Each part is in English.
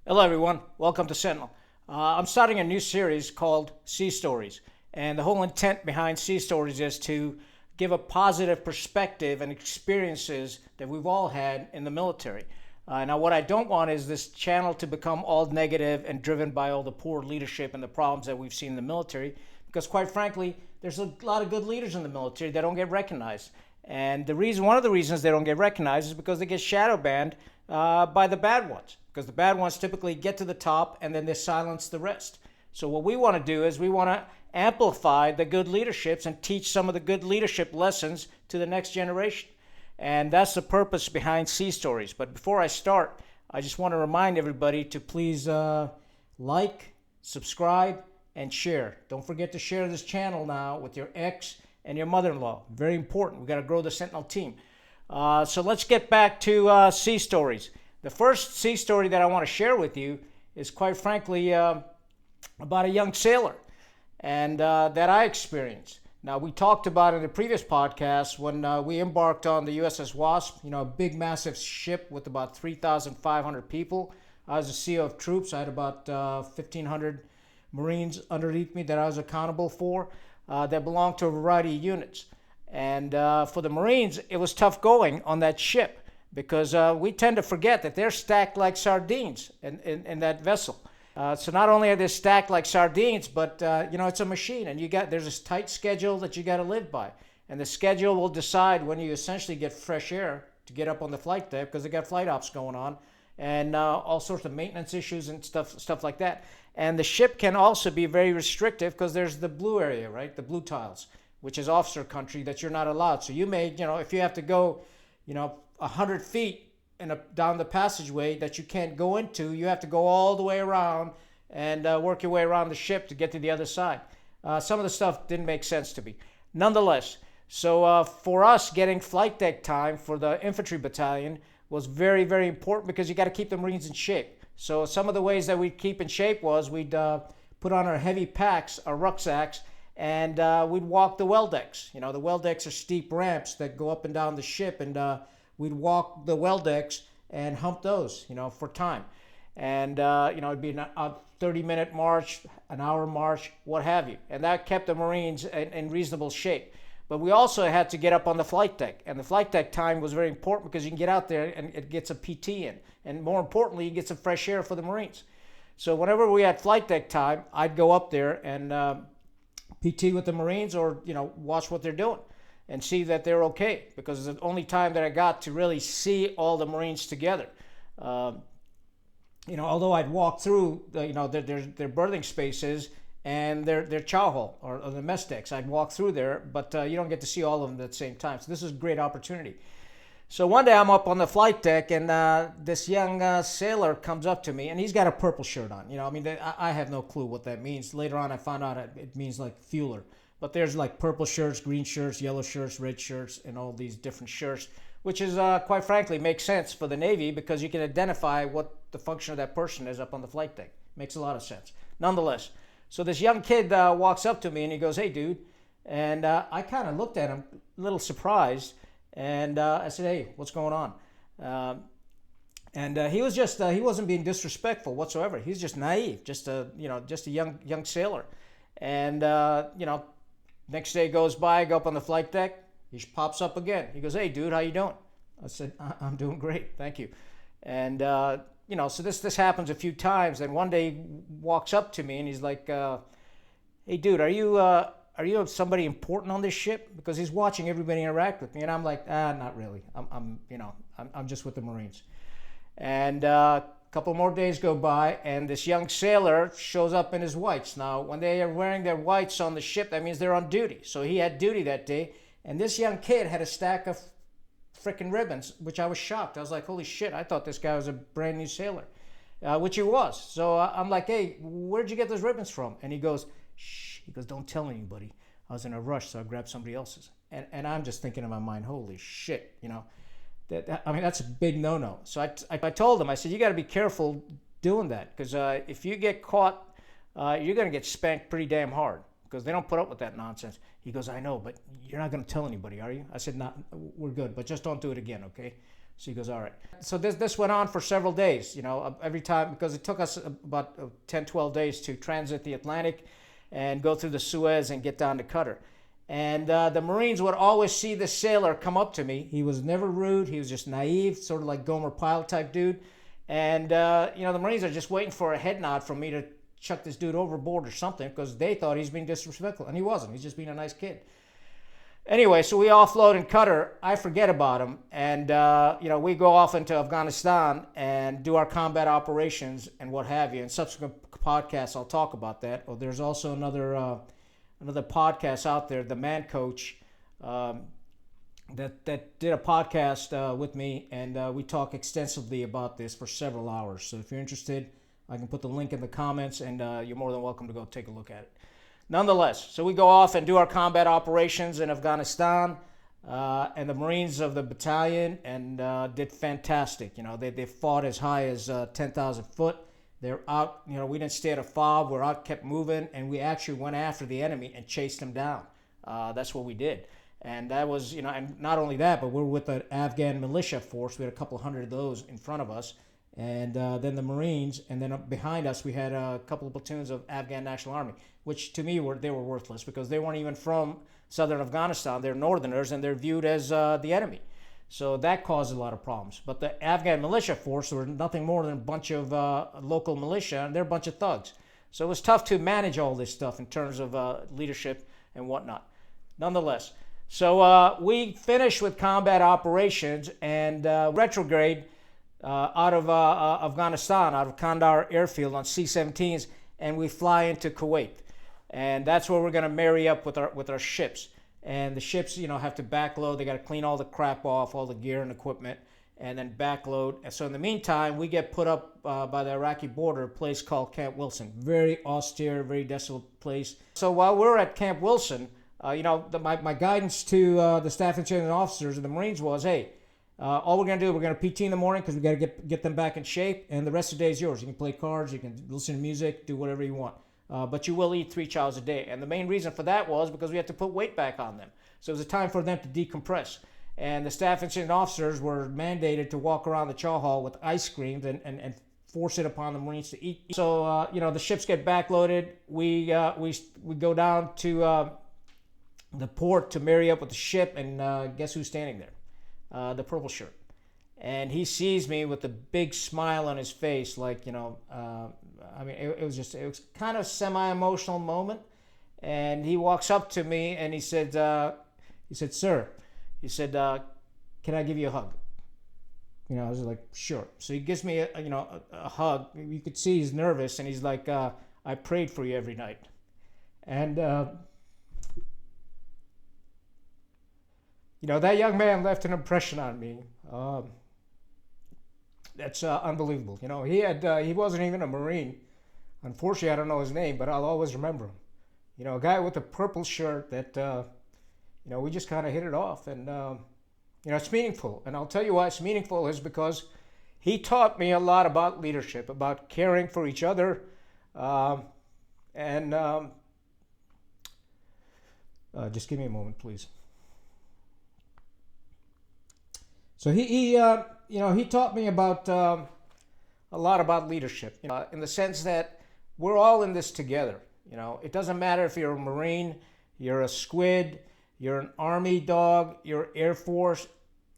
Hello, everyone. Welcome to Sentinel. I'm starting a new series called Sea Stories. And the whole intent behind Sea Stories is to give a positive perspective and experiences that we've all had in the military. Now, what I don't want is this channel to become all negative and driven by all the poor leadership and the problems that we've seen in the military. Because, quite frankly, there's a lot of good leaders in the military that don't get recognized. And one of the reasons they don't get recognized is because they get shadow banned by the bad ones. Because the bad ones typically get to the top and then they silence the rest. So what we want to do is we want to amplify the good leaderships and teach some of the good leadership lessons to the next generation. And that's the purpose behind Sea Stories. But before I start, I just want to remind everybody to please like, subscribe, and share. Don't forget to share this channel now with your ex and your mother-in-law. Very important. We got to grow the Sentinel team. So let's get back to Sea Stories. The first sea story that I want to share with you is, quite frankly, about a young sailor and that I experienced. Now, we talked about in the previous podcast when we embarked on the USS Wasp, a big, massive ship with about 3,500 people. I was a CO of troops. I had about 1,500 Marines underneath me that I was accountable for that belonged to a variety of units. And for the Marines, it was tough going on that ship, because we tend to forget that they're stacked like sardines in that vessel. So not only are they stacked like sardines, but it's a machine, and there's this tight schedule that you got to live by, and the schedule will decide when you essentially get fresh air to get up on the flight deck, because they got flight ops going on, and all sorts of maintenance issues and stuff like that. And the ship can also be very restrictive because there's the blue area, right? The blue tiles, which is officer country that you're not allowed. So you may, if you have to go, 100 feet down the passageway that you can't go into, you have to go all the way around and work your way around the ship to get to the other side. Some of the stuff didn't make sense to me. Nonetheless, so for us, getting flight deck time for the infantry battalion was very, very important, because you got to keep the Marines in shape. So some of the ways that we'd keep in shape was we'd put on our heavy packs, our rucksacks, and we'd walk the well decks. The well decks are steep ramps that go up and down the ship, and we'd walk the well decks and hump those, for time. And, it'd be a 30-minute march, an hour march, what have you. And that kept the Marines in reasonable shape. But we also had to get up on the flight deck. And the flight deck time was very important, because you can get out there and it gets a PT in. And more importantly, you get some fresh air for the Marines. So whenever we had flight deck time, I'd go up there and PT with the Marines, or, watch what they're doing and see that they're okay, because it's the only time that I got to really see all the Marines together. Although I'd walk through, their berthing spaces and their chow hall, or the mess decks, I'd walk through there, but you don't get to see all of them at the same time. So this is a great opportunity. So one day I'm up on the flight deck, and this young sailor comes up to me, and he's got a purple shirt on. I have no clue what that means. Later on, I found out it means like fueler. But there's like purple shirts, green shirts, yellow shirts, red shirts, and all these different shirts, which is, quite frankly, makes sense for the Navy, because you can identify what the function of that person is up on the flight deck. Makes a lot of sense. Nonetheless, so this young kid walks up to me, and he goes, "Hey, dude." And I kind of looked at him, a little surprised, and I said, "Hey, what's going on?" And he was just, he wasn't being disrespectful whatsoever. He's just naive, just a young sailor. And, next day goes by, I go up on the flight deck. He pops up again. He goes, "Hey, dude, how you doing?" I said, "I'm doing great, thank you." And, so this happens a few times. And one day he walks up to me, and he's like, "Hey, dude, are you somebody important on this ship?" Because he's watching everybody interact with me. And I'm like, not really. I'm just with the Marines. And a couple more days go by, and this young sailor shows up in his whites. Now, when they are wearing their whites on the ship, that means they're on duty. So he had duty that day, and this young kid had a stack of freaking ribbons, which I was shocked. I was like, holy shit, I thought this guy was a brand new sailor, which he was. So I'm like, "Hey, where'd you get those ribbons from?" And he goes, "Shh." He goes, "Don't tell anybody. I was in a rush, so I grabbed somebody else's." And I'm just thinking in my mind, holy shit, that's a big no-no. So I told him, I said, "You got to be careful doing that, because if you get caught, you're going to get spanked pretty damn hard, because they don't put up with that nonsense." He goes, "I know, but you're not going to tell anybody, are you?" I said, "No, we're good, but just don't do it again, okay?" So he goes, all right. So this went on for several days, every time, because it took us about 10, 12 days to transit the Atlantic and go through the Suez and get down to Qatar. And the Marines would always see the sailor come up to me. He was never rude. He was just naive, sort of like Gomer Pyle type dude. And, the Marines are just waiting for a head nod from me to chuck this dude overboard or something, because they thought he's being disrespectful. And he wasn't. He's just being a nice kid. Anyway, so we offload in Qatar. I forget about him. And, we go off into Afghanistan and do our combat operations and what have you. In subsequent podcasts, I'll talk about that. Oh, there's also another podcast out there, The Man Coach, that did a podcast with me, and we talk extensively about this for several hours. So if you're interested, I can put the link in the comments, and you're more than welcome to go take a look at it. Nonetheless, so we go off and do our combat operations in Afghanistan, and the Marines of the battalion did fantastic. They fought as high as 10,000 foot. They're out, we didn't stay at a fob. We're out, kept moving, and we actually went after the enemy and chased them down. That's what we did. And that was, and not only that, but we're with the Afghan militia force. We had a couple hundred of those in front of us. And then the Marines, and then behind us we had a couple of platoons of Afghan National Army, which to me they were worthless, because they weren't even from southern Afghanistan. They're northerners, and they're viewed as the enemy. So that caused a lot of problems. But the Afghan militia force were nothing more than a bunch of local militia, and they're a bunch of thugs. So it was tough to manage all this stuff in terms of leadership and whatnot. Nonetheless, so we finished with combat operations, and Retrograde out of Afghanistan, out of Kandahar airfield on C-17s, and we fly into Kuwait. And that's where we're going to marry up with our ships. And the ships, have to backload. They got to clean all the crap off, all the gear and equipment, and then backload. And so in the meantime, we get put up by the Iraqi border, a place called Camp Wilson. Very austere, very desolate place. So while we're at Camp Wilson, my guidance to the staff and sergeant officers of the Marines was, hey, all we're going to do, we're going to PT in the morning, because we got to get them back in shape, and the rest of the day is yours. You can play cards, you can listen to music, do whatever you want. But you will eat 3 chows a day. And the main reason for that was because we had to put weight back on them. So it was a time for them to decompress. And the staff and sergeant officers were mandated to walk around the chow hall with ice cream and force it upon the Marines to eat. So, the ships get backloaded. We go down to the port to marry up with the ship, and guess who's standing there? The purple shirt. And he sees me with a big smile on his face, like, it was kind of semi-emotional moment. And he walks up to me and he said, sir, can I give you a hug? I was like, sure. So he gives me a hug. You could see he's nervous, and he's like, I prayed for you every night. And, that young man left an impression on me. That's unbelievable. He wasn't even a Marine. Unfortunately, I don't know his name, but I'll always remember him. A guy with a purple shirt that, we just kind of hit it off. And, it's meaningful. And I'll tell you why it's meaningful is because he taught me a lot about leadership, about caring for each other. Just give me a moment, please. So he taught me about a lot about leadership, in the sense that we're all in this together. It doesn't matter if you're a Marine, you're a squid, you're an Army dog, you're Air Force,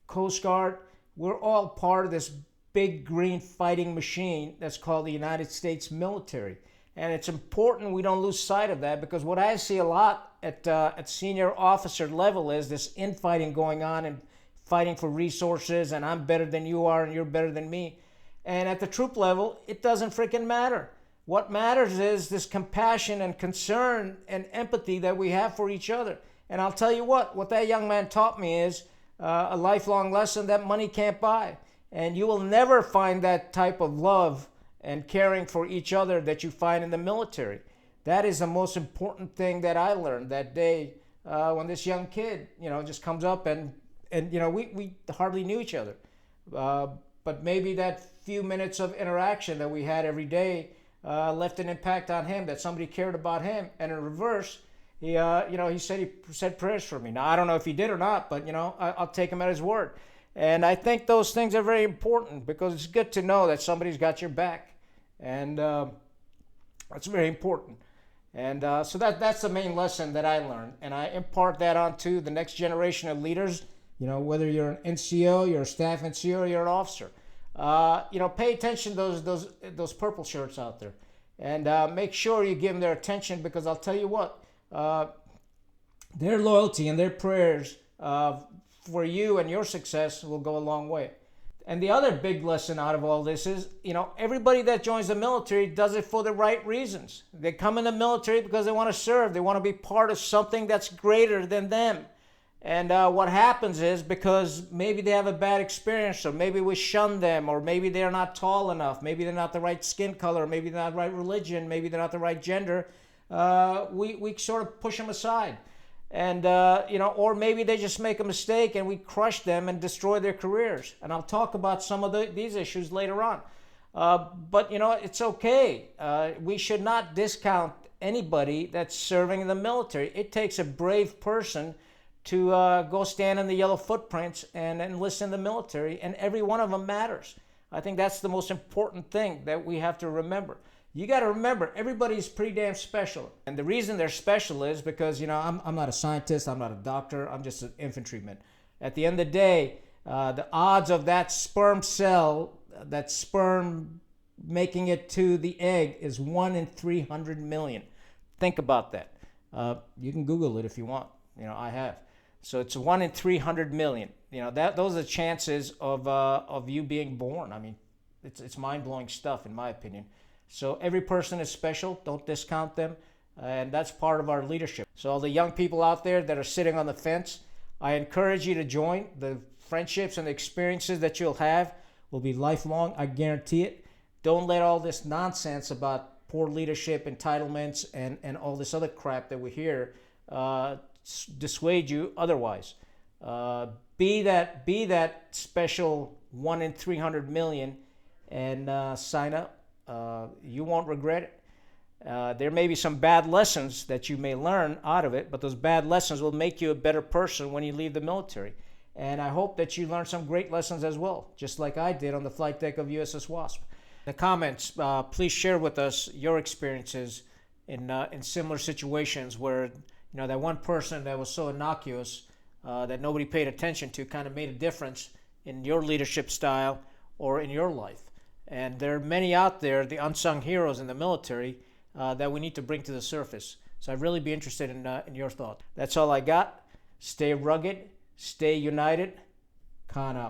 Coast Guard. We're all part of this big green fighting machine that's called the United States military. And it's important we don't lose sight of that, because what I see a lot at senior officer level is this infighting going on, and fighting for resources, and I'm better than you are, and you're better than me. And at the troop level, it doesn't freaking matter. What matters is this compassion and concern and empathy that we have for each other. And I'll tell you what that young man taught me is a lifelong lesson that money can't buy. And you will never find that type of love and caring for each other that you find in the military. That is the most important thing that I learned that day when this young kid, just comes up and we hardly knew each other. But maybe that few minutes of interaction that we had every day left an impact on him, that somebody cared about him. And in reverse, he said prayers for me. Now, I don't know if he did or not, but, I'll take him at his word. And I think those things are very important because it's good to know that somebody's got your back. And that's very important. And so that's the main lesson that I learned. And I impart that onto the next generation of leaders. You know, whether you're an NCO, you're a staff NCO, or you're an officer. You know, pay attention to those purple shirts out there. And make sure you give them their attention, because I'll tell you what, their loyalty and their prayers for you and your success will go a long way. And the other big lesson out of all this is, you know, everybody that joins the military does it for the right reasons. They come in the military because they want to serve. They want to be part of something that's greater than them. And what happens is, because maybe they have a bad experience, or maybe we shun them, or maybe they're not tall enough, maybe they're not the right skin color, maybe they're not the right religion, maybe they're not the right gender, we sort of push them aside. And, you know, or maybe they just make a mistake and we crush them and destroy their careers. And I'll talk about some of these issues later on. But, you know, it's okay. We should not discount anybody that's serving in the military. It takes a brave person to go stand in the yellow footprints and enlist in the military, and every one of them matters. I think that's the most important thing that we have to remember. You got to remember, everybody's pretty damn special. And the reason they're special is because, you know, I'm not a scientist, I'm not a doctor, I'm just an infantryman. At the end of the day, the odds of that sperm cell, that sperm making it to the egg, is 1 in 300 million. Think about that. You can Google it if you want. You know, I have. So it's 1 in 300 million. You know, those are the chances of you being born. I mean, it's mind-blowing stuff, in my opinion. So every person is special. Don't discount them. And that's part of our leadership. So all the young people out there that are sitting on the fence, I encourage you to join. The friendships and the experiences that you'll have will be lifelong. I guarantee it. Don't let all this nonsense about poor leadership, entitlements, and all this other crap that we hear dissuade you otherwise. Be that special 1 in 300 million and sign up. You won't regret it. There may be some bad lessons that you may learn out of it, but those bad lessons will make you a better person when you leave the military. And I hope that you learn some great lessons as well, just like I did on the flight deck of USS Wasp. In the comments, please share with us your experiences in similar situations where, you know, that one person that was so innocuous that nobody paid attention to kind of made a difference in your leadership style or in your life. And there are many out there, the unsung heroes in the military, that we need to bring to the surface. So I'd really be interested in your thoughts. That's all I got. Stay rugged, stay united. Khan out.